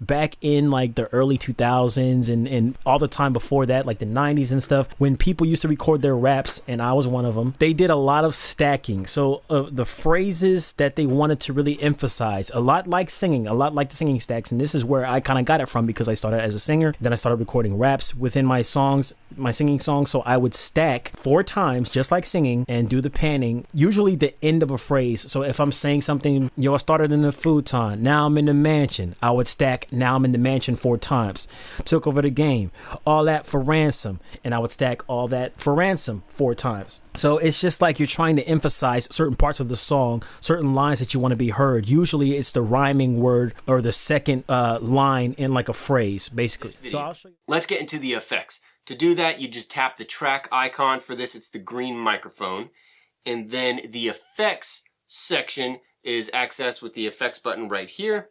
Back in like the early 2000s and all the time before that, like the 90s and stuff, when people used to record their raps, and I was one of them, they did a lot of stacking. So the phrases that they wanted to really emphasize, a lot like the singing stacks. And this is where I kind of got it from, because I started as a singer, then I started recording raps within my songs, my singing songs. So I would stack 4 times, just like singing, and do the panning, usually the end of a phrase. So if I'm saying something, I started in the futon, now I'm in the mansion, I would stack, now I'm in the mansion 4 times. Took over the game, all that for ransom, and I would stack all that for ransom 4 times. So it's just like you're trying to emphasize certain parts of the song, certain lines that you want to be heard. Usually it's the rhyming word or the second line in like a phrase, basically. So I'll show you. Let's get into the effects. To do that, you just tap the track icon. For this, it's the green microphone. And then the effects section is accessed with the effects button right here.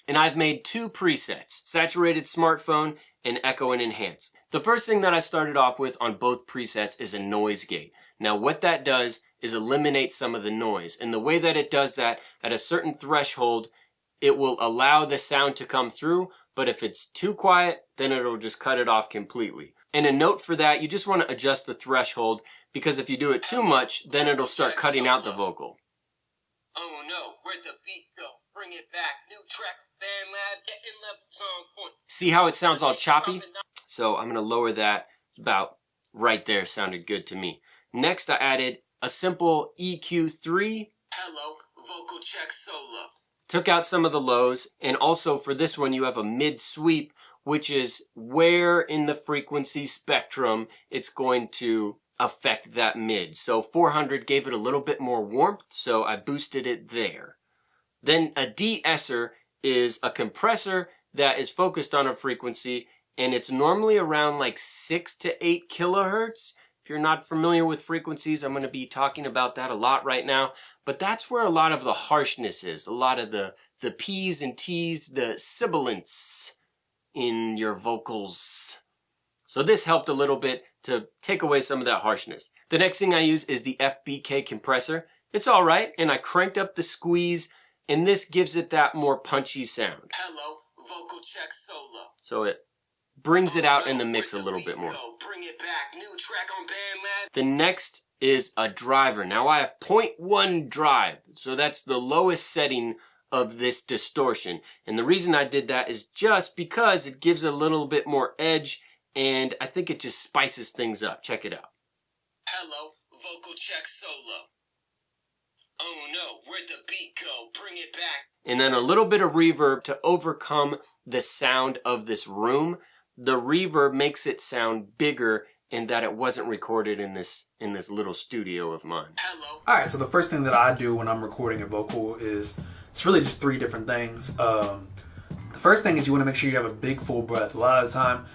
And I've made 2 presets, saturated smartphone and echo and enhance. The first thing that I started off with on both presets is a noise gate. Now what that does is eliminate some of the noise. And the way that it does that, at a certain threshold, it will allow the sound to come through, but if it's too quiet, then it'll just cut it off completely. And a note for that, you just want to adjust the threshold, because if you do it too much, then it'll start cutting out the vocal. Oh no, where'd the beat go? Bring it back, new track. BandLab, getting levels on point. See how it sounds all choppy? So I'm going to lower that about right there. Sounded good to me. Next, I added a simple EQ3. Hello, vocal check solo. Took out some of the lows. And also for this one, you have a mid sweep, which is where in the frequency spectrum it's going to affect that mid. So 400 gave it a little bit more warmth, so I boosted it there. Then a de-esser is a compressor that is focused on a frequency, and it's normally around like 6 to 8 kilohertz. If you're not familiar with frequencies, I'm going to be talking about that a lot right now, but that's where a lot of the harshness is, a lot of the P's and T's, the sibilants in your vocals. So this helped a little bit to take away some of that harshness. The next thing I use is the FBK compressor. It's all right, and I cranked up the squeeze, and this gives it that more punchy sound. Hello, vocal check solo. So it brings it out in the mix a little bit more. Bring it back, new track on BandLab. The next is a driver. Now I have 0.1 drive, so that's the lowest setting of this distortion. And the reason I did that is just because it gives a little bit more edge, and I think it just spices things up. Check it out. Hello, vocal check solo. Oh no, where'd the beat go? Bring it back. And then a little bit of reverb to overcome the sound of this room. The reverb makes it sound bigger in that it wasn't recorded in this little studio of mine. Hello. All right, so the first thing that I do when I'm recording a vocal is, it's really just 3 different things. The first thing is you want to make sure you have a big full breath. A lot of the time,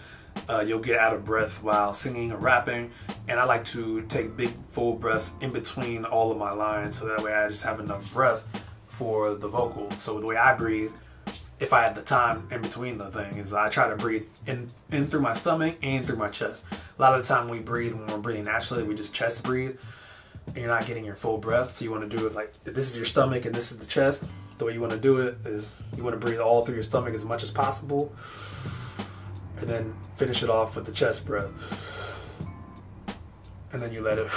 you'll get out of breath while singing or rapping, and I like to take big full breaths in between all of my lines, so that way I just have enough breath for the vocal. So the way I breathe, if I have the time in between the thing, is I try to breathe in through my stomach and through my chest. A lot of the time when we're breathing naturally, we just chest breathe, and you're not getting your full breath. So you want to do it like, if this is your stomach and this is the chest, the way you want to do it is you want to breathe all through your stomach as much as possible, and then finish it off with the chest breath, and then you let it,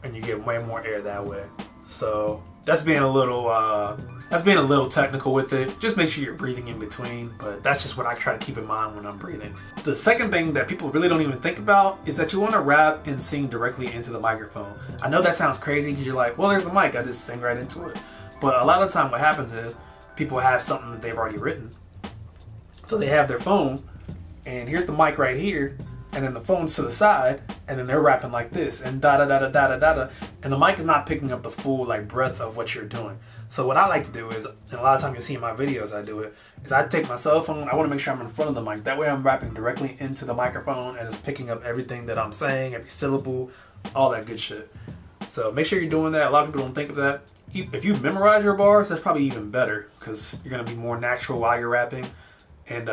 and you get way more air that way. So that's being a little technical with it. Just make sure you're breathing in between, but that's just what I try to keep in mind when I'm breathing. The second thing that people really don't even think about is that you want to rap and sing directly into the microphone. I know that sounds crazy because you're like, well, there's the mic, I just sing right into it. But a lot of the time what happens is people have something that they've already written. So they have their phone, and here's the mic right here, and then the phone's to the side, and then they're rapping like this, and da-da-da-da-da-da-da, and the mic is not picking up the full like breadth of what you're doing. So what I like to do is, and a lot of times you'll see in my videos I do it, is I take my cell phone, I want to make sure I'm in front of the mic. That way I'm rapping directly into the microphone, and it's picking up everything that I'm saying, every syllable, all that good shit. So make sure you're doing that. A lot of people don't think of that. If you memorize your bars, that's probably even better, because you're going to be more natural while you're rapping, and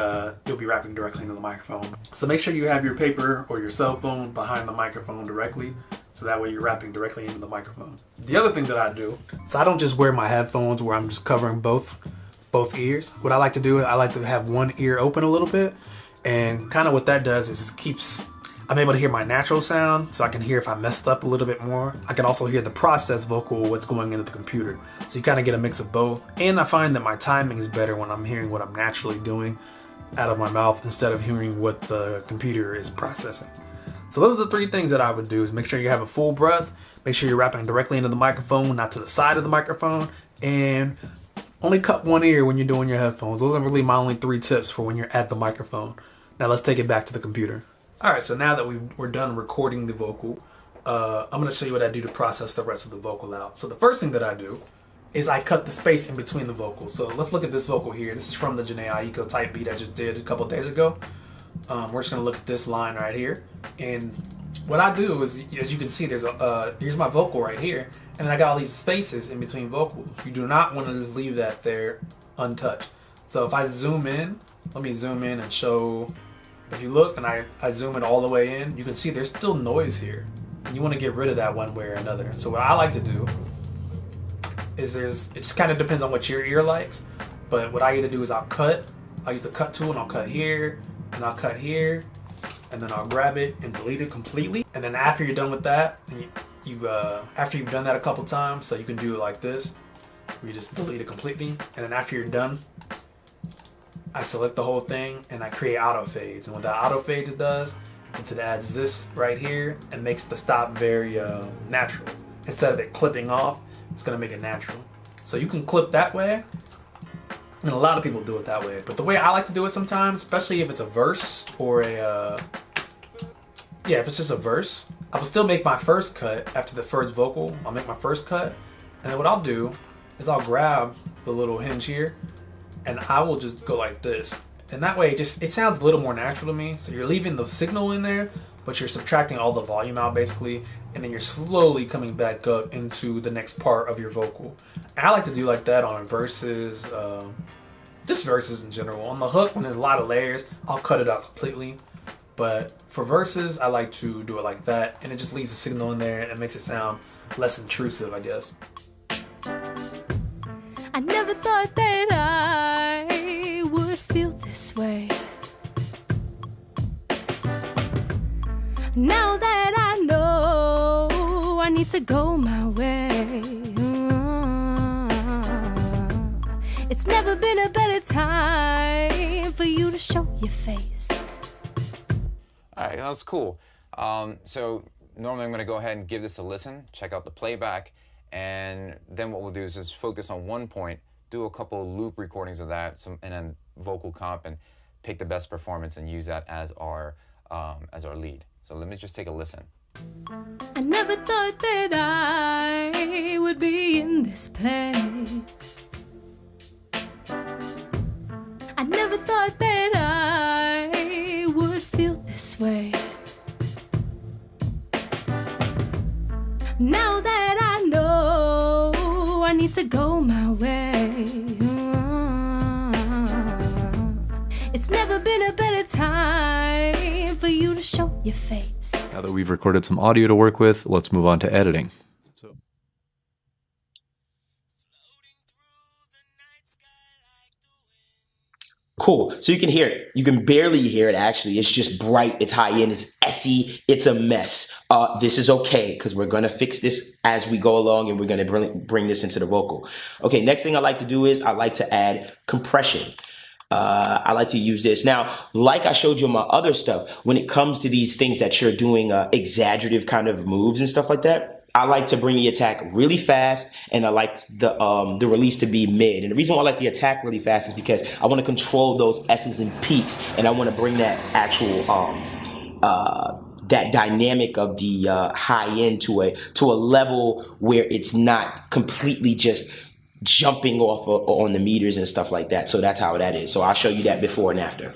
you'll be rapping directly into the microphone. So make sure you have your paper or your cell phone behind the microphone directly, so that way you're rapping directly into the microphone. The other thing that I do, so I don't just wear my headphones where I'm just covering both both ears. What I like to do is I like to have one ear open a little bit, and kind of what that does is it keeps, I'm able to hear my natural sound, so I can hear if I messed up a little bit more. I can also hear the processed vocal, what's going into the computer. So you kind of get a mix of both. And I find that my timing is better when I'm hearing what I'm naturally doing out of my mouth instead of hearing what the computer is processing. So those are the three things that I would do: is make sure you have a full breath, make sure you're rapping directly into the microphone, not to the side of the microphone, and only cut one ear when you're doing your headphones. Those are really my only 3 tips for when you're at the microphone. Now let's take it back to the computer. All right, so now that we're done recording the vocal, I'm gonna show you what I do to process the rest of the vocal out. So the first thing that I do is I cut the space in between the vocals. So let's look at this vocal here. This is from the Jhené Aiko type beat I just did a couple days ago. We're just gonna look at this line right here, and what I do is, as you can see, there's here's my vocal right here, and then I got all these spaces in between vocals. You do not want to just leave that there untouched. So if I zoom in, let me zoom in and show. If you look and I zoom it all the way in, you can see there's still noise here, and you want to get rid of that one way or another. So what I like to do is it just kind of depends on what your ear likes, but what I either do is I'll use the cut tool and I'll cut here, and I'll cut here, and then I'll grab it and delete it completely. And then after you're done with that, and after you've done that a couple times, so you can do it like this, where you just delete it completely. And then after you're done, I select the whole thing and I create auto fades. And what that auto fades it does is it adds this right here and makes the stop very natural. Instead of it clipping off, it's gonna make it natural. So you can clip that way, and a lot of people do it that way. But the way I like to do it sometimes, especially if it's a verse or if it's just a verse, I will still make my first cut after the first vocal. I'll make my first cut, and then what I'll do is I'll grab the little hinge here, and I will just go like this. And that way, it sounds a little more natural to me. So you're leaving the signal in there, but you're subtracting all the volume out basically, and then you're slowly coming back up into the next part of your vocal. And I like to do like that on verses, just verses in general. On the hook, when there's a lot of layers, I'll cut it out completely. But for verses, I like to do it like that, and it just leaves the signal in there and it makes it sound less intrusive, I guess. I never thought that I would feel this way. Now that I know I need to go my way. It's never been a better time for you to show your face. All right, that was cool. So normally I'm going to go ahead and give this a listen, check out the playback, and then what we'll do is just focus on one point, do a couple loop recordings of that, and then vocal comp, and pick the best performance and use that as our lead. So let me just take a listen. I never thought that I would be in this place. I never thought that I would feel this way. Now that I know I need to go my way. It's never been a better time for you to show your face. Now that we've recorded some audio to work with, let's move on to editing. Cool. So you can hear it. You can barely hear it, actually. It's just bright. It's high end. It's essy. It's a mess. This is okay, because we're going to fix this as we go along, and we're going to bring this into the vocal. Okay, next thing I like to do is I like to add compression. I like to use this. Now, like I showed you in my other stuff, when it comes to these things that you're doing exaggerative kind of moves and stuff like that, I like to bring the attack really fast, and I like the release to be mid. And the reason why I like the attack really fast is because I want to control those S's and peaks, and I want to bring that actual that dynamic of the high end to a level where it's not completely just jumping off on the meters and stuff like that. So that's how that is. So I'll show you that before and after.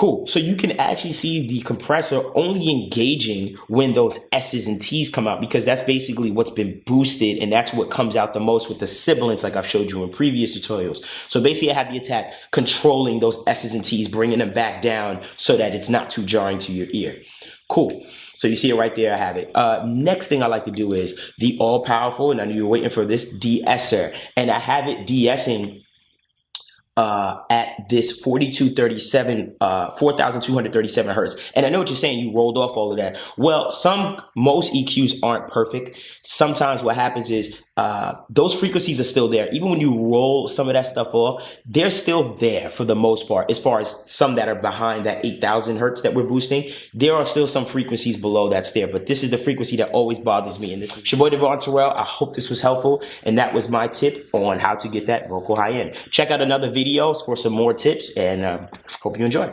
Cool. So you can actually see the compressor only engaging when those S's and T's come out, because that's basically what's been boosted, and that's what comes out the most with the sibilants, like I've showed you in previous tutorials. So basically I have the attack controlling those S's and T's, bringing them back down so that it's not too jarring to your ear. Cool. So you see it right there, I have it. Next thing I like to do is the all-powerful, and I know you're waiting for this, de-esser. And I have it de-essing at this 4,237 hertz. And I know what you're saying, you rolled off all of that. Well, most EQs aren't perfect. Sometimes what happens is those frequencies are still there. Even when you roll some of that stuff off, they're still there for the most part. As far as some that are behind that 8,000 hertz that we're boosting, there are still some frequencies below that's there. But this is the frequency that always bothers me. And this is your boy Devon Terrell. I hope this was helpful. And that was my tip on how to get that vocal high end. Check out another videos for some more tips, and hope you enjoy.